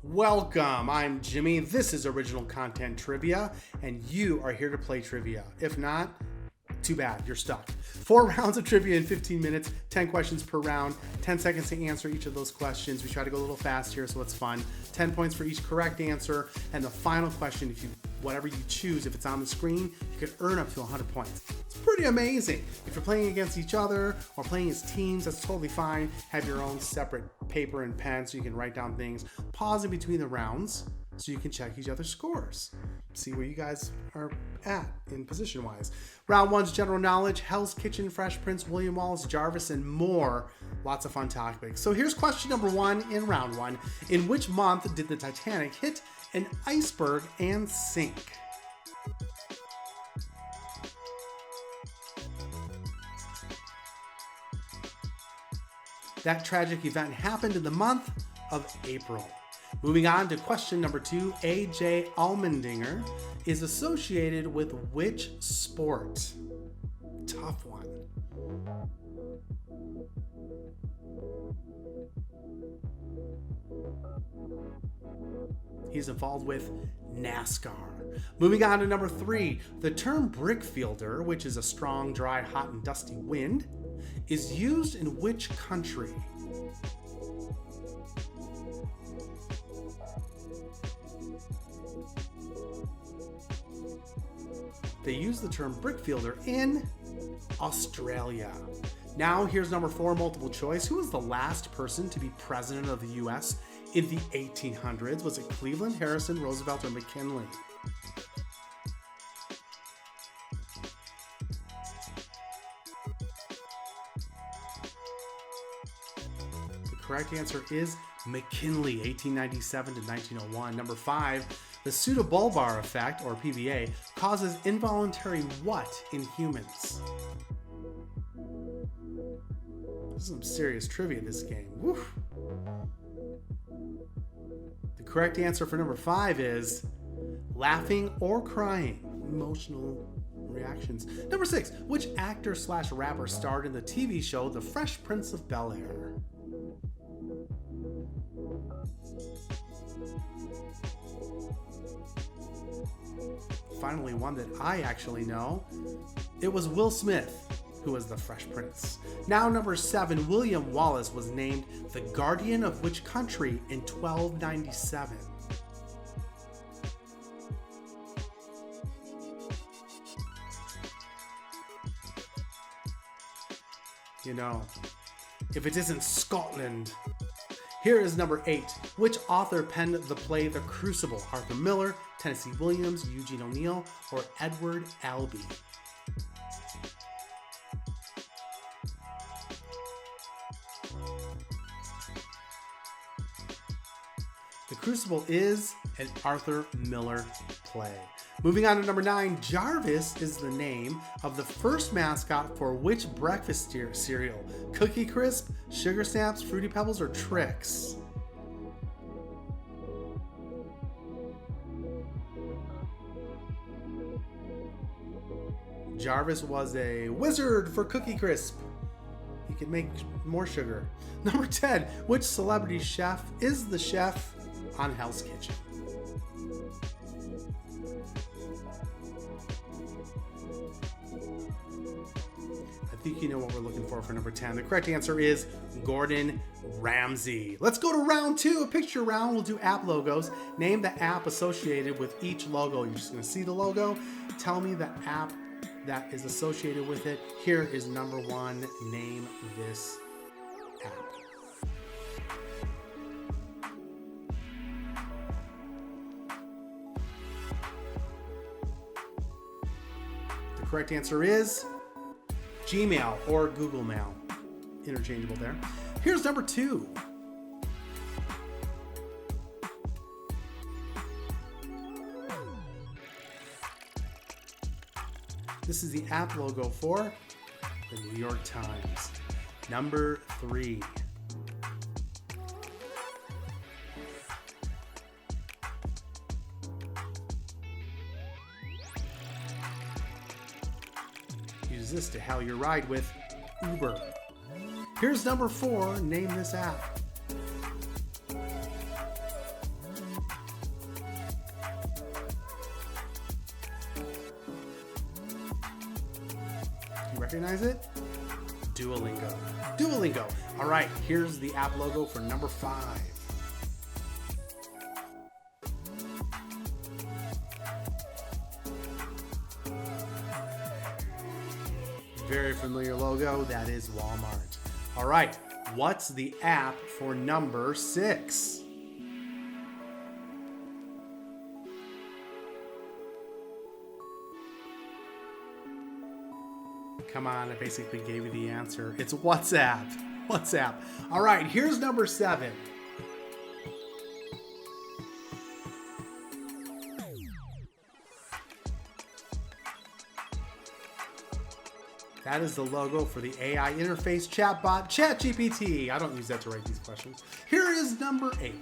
Welcome, I'm Jimmy. This is Original Content Trivia, and you are here to play trivia. If not, too bad, you're stuck. 4 rounds of trivia in 15 minutes, 10 questions per round, 10 seconds to answer each of those questions. We try to go a little fast here, so it's fun. 10 points for each correct answer, and the final question, whatever you choose, if it's on the screen, you can earn up to 100 points. It's pretty amazing. If you're playing against each other or playing as teams, that's totally fine. Have your own separate paper and pen so you can write down things. Pause in between the rounds so you can check each other's scores. See where you guys are at in position-wise. Round 1's general knowledge, Hell's Kitchen, Fresh Prince, William Wallace, Jarvis, and more. Lots of fun topics. So here's question number 1 in round 1. In which month did the Titanic hit an iceberg and sink? That tragic event happened in the month of April. Moving on to question number 2, A.J. Allmendinger is associated with which sport? Tough one. He's involved with NASCAR. Moving on to number 3, the term brickfielder, which is a strong, dry, hot, and dusty wind, is used in which country? They use the term brickfielder in Australia. Now here's number 4, multiple choice. Who was the last person to be president of the U.S. in the 1800s? Was it Cleveland, Harrison, Roosevelt, or McKinley? The correct answer is McKinley, 1897 to 1901. Number 5, the pseudobulbar effect, or PBA, causes involuntary what in humans? This is some serious trivia in this game. Woof. The correct answer for number 5 is laughing or crying. Emotional reactions. Number 6, which actor/rapper starred in the TV show The Fresh Prince of Bel-Air? Finally, one that I actually know. It was Will Smith who was the Fresh Prince. Now number 7, William Wallace was named the Guardian of which country in 1297? You know, if it isn't Scotland. Here is number 8. Which author penned the play The Crucible? Arthur Miller, Tennessee Williams, Eugene O'Neill, or Edward Albee? The Crucible is an Arthur Miller play. Moving on to number 9, Jarvis is the name of the first mascot for which breakfast cereal? Cookie Crisp, Sugar Snaps, Fruity Pebbles, or Trix? Jarvis was a wizard for Cookie Crisp. He could make more sugar. Number 10, which celebrity chef is the chef on Hell's Kitchen? I think you know what we're looking for number 10. The correct answer is Gordon Ramsay. Let's go to round 2, a picture round. We'll do app logos. Name the app associated with each logo. You're just going to see the logo. Tell me the app that is associated with it. Here is number 1. Name this app. The correct answer is Gmail or Google Mail. Interchangeable there. Here's number 2. This is the app logo for the New York Times. Number 3. Use this to hail your ride with Uber. Here's number 4. Name this app. Recognize it? Duolingo. Duolingo. All right, here's the app logo for number 5. Very familiar logo. That is Walmart. All right, what's the app for number 6? Come on, I basically gave you the answer. It's WhatsApp. WhatsApp. All right, here's number 7. That is the logo for the AI interface chatbot ChatGPT. I don't use that to write these questions. Here is number 8.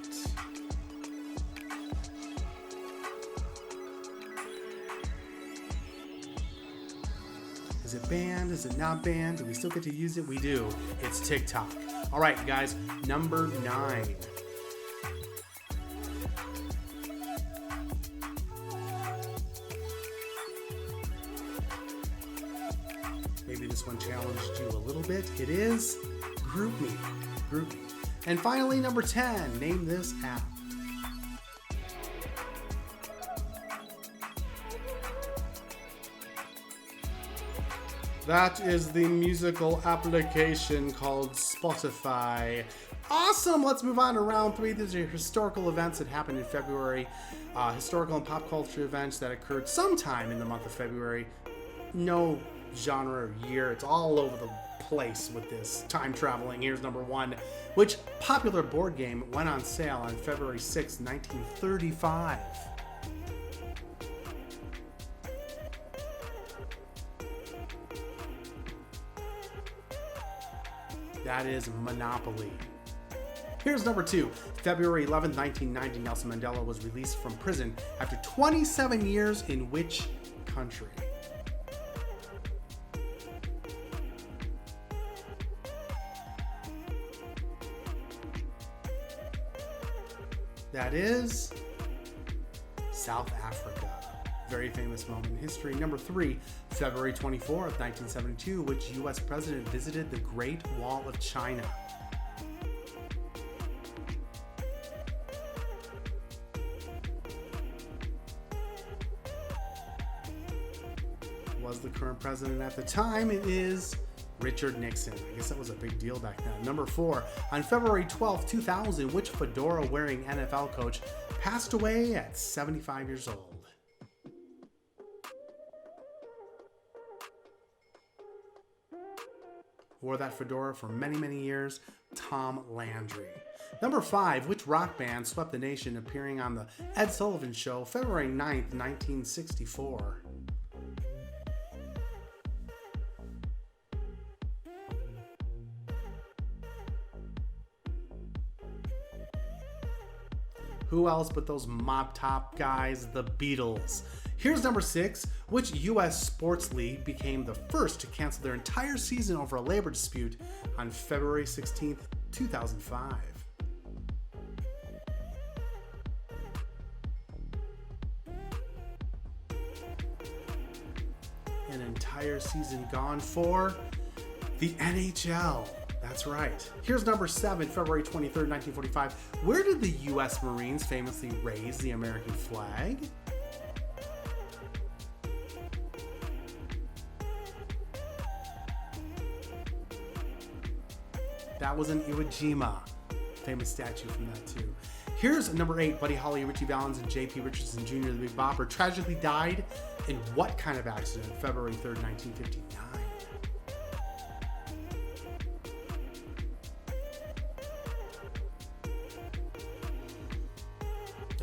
Is it banned? Is it not banned? Do we still get to use it? We do. It's TikTok. All right, guys, number 9. Maybe this one challenged you a little bit. It is GroupMe. GroupMe. And finally, number 10. Name this app. That is the musical application called Spotify. Awesome! Let's move on to round 3. These are historical events that happened in February. Historical and pop culture events that occurred sometime in the month of February. No genre or year. It's all over the place with this time traveling. Here's number 1. Which popular board game went on sale on February 6, 1935? That is Monopoly. Here's number 2. February 11, 1990, Nelson Mandela was released from prison after 27 years in which country? That is South Africa. Very famous moment in history. Number 3, February 24th, 1972, which U.S. president visited the Great Wall of China? Was the current president at the time? It is Richard Nixon. I guess that was a big deal back then. Number 4, on February 12th, 2000, which fedora-wearing NFL coach passed away at 75 years old? Wore that fedora for many, many years, Tom Landry. Number 5, which rock band swept the nation appearing on the Ed Sullivan Show February 9th, 1964? Who else but those mop top guys, the Beatles? Here's number 6. Which U.S. sports league became the first to cancel their entire season over a labor dispute on February 16th, 2005? An entire season gone for the NHL. That's right. Here's number 7, February 23rd, 1945. Where did the U.S. Marines famously raise the American flag? That was in Iwo Jima. Famous statue from that too. Here's number 8, Buddy Holly, Richie Valens, and J.P. Richardson Jr., the Big Bopper, tragically died in what kind of accident? February 3rd, 1959.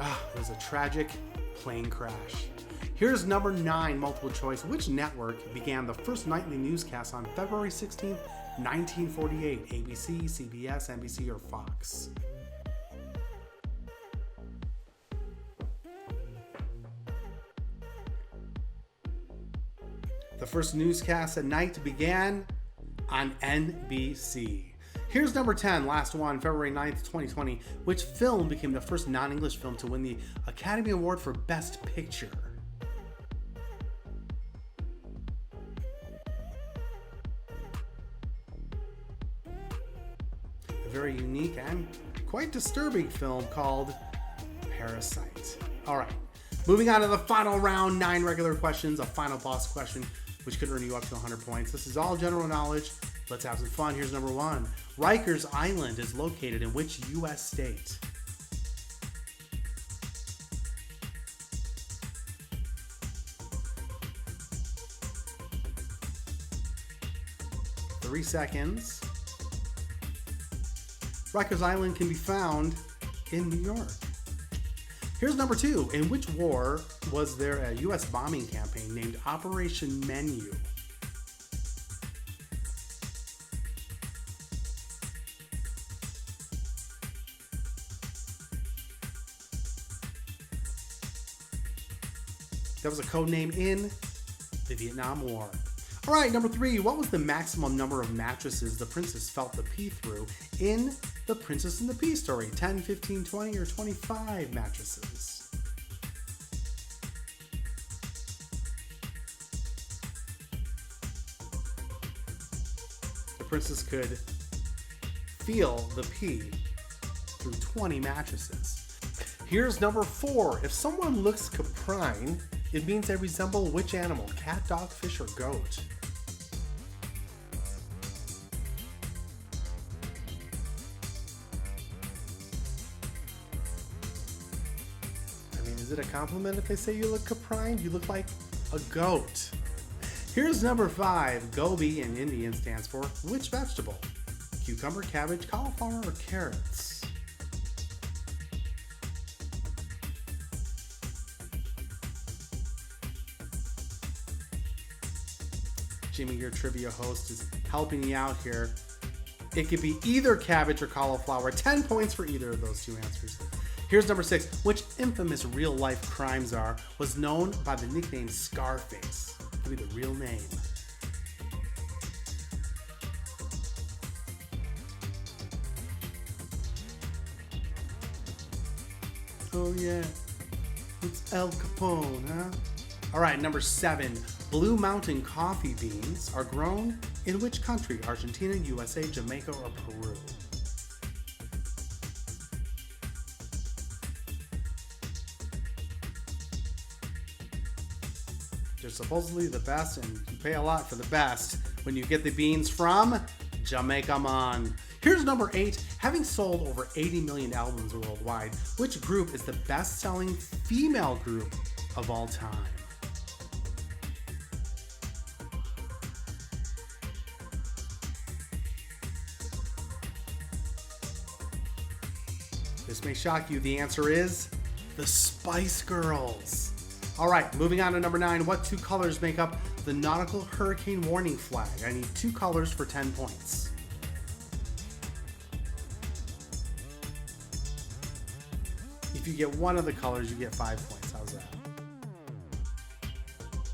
It was a tragic plane crash. Here's number 9, multiple choice. Which network began the first nightly newscast on February 16th, 1948? ABC, CBS, NBC, or Fox? The first newscast at night began on NBC. Here's number 10, last one, February 9th, 2020. Which film became the first non-English film to win the Academy Award for Best Picture? a very unique and quite disturbing film called Parasite. All right, moving on to the final round, 9 regular questions, a final boss question, which could earn you up to 100 points. This is all general knowledge. Let's have some fun. Here's number 1. Rikers Island is located in which U.S. state? Three seconds. Rikers Island can be found in New York. Here's number 2. In which war was there a U.S. bombing campaign named Operation Menu? That was a code name in the Vietnam War. All right, number 3. What was the maximum number of mattresses the princess felt the pea through in The Princess and the Pea story? 10, 15, 20, or 25 mattresses? The princess could feel the pea through 20 mattresses. Here's number 4. If someone looks caprine, it means they resemble which animal? Cat, dog, fish, or goat? I mean, is it a compliment if they say you look caprine? You look like a goat. Here's number 5. Gobi in Indian stands for which vegetable? Cucumber, cabbage, cauliflower, or carrots? Jimmy, your trivia host, is helping me out here. It could be either cabbage or cauliflower. 10 points for either of those two answers. Here's number 6. Which infamous real-life crime czar was known by the nickname Scarface? It could be the real name. Oh yeah, it's Al Capone, huh? All right, number 7. Blue Mountain coffee beans are grown in which country? Argentina, USA, Jamaica, or Peru? They're supposedly the best, and you pay a lot for the best when you get the beans from Jamaica, man. Here's number 8. Having sold over 80 million albums worldwide, which group is the best-selling female group of all time? This may shock you. The answer is the Spice Girls. All right, moving on to number 9. What 2 colors make up the nautical hurricane warning flag? I need 2 colors for 10 points. If you get one of the colors, you get 5 points. How's that?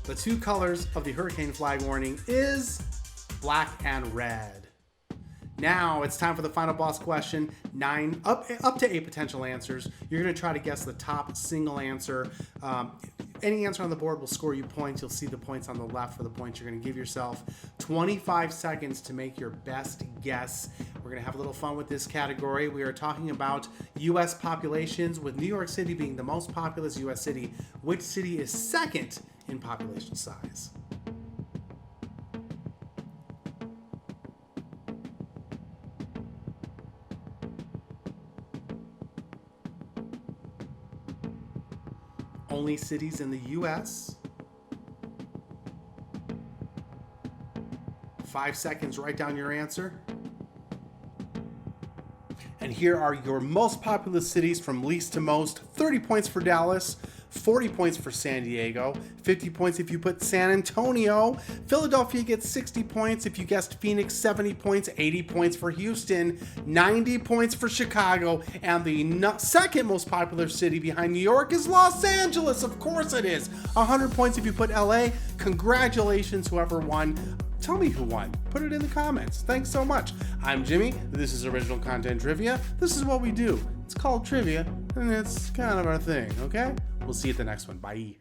The 2 colors of the hurricane flag warning is black and red. Now it's time for the final boss question. 9 up to 8 potential answers. You're going to try to guess the top single answer. Any answer on the board will score you points. You'll see the points on the left for the points you're going to give yourself. 25 seconds to make your best guess. We're going to have a little fun with this category. We are talking about U.S. populations, with New York City being the most populous U.S. city. Which city is second in population size? Only cities in the U.S. 5 seconds, write down your answer. And here are your most populous cities from least to most. 30 points for Dallas, 40 points for San Diego, 50 points if you put San Antonio. Philadelphia gets 60 points. If you guessed Phoenix, 70 points, 80 points for Houston, 90 points for Chicago, and the second most popular city behind New York is Los Angeles. Of course it is. 100 points if you put LA. Congratulations, whoever won. Tell me who won. Put it in the comments. Thanks so much. I'm Jimmy. This is Original Content Trivia. This is what we do. It's called trivia, and it's kind of our thing, okay? We'll see you at the next one. Bye.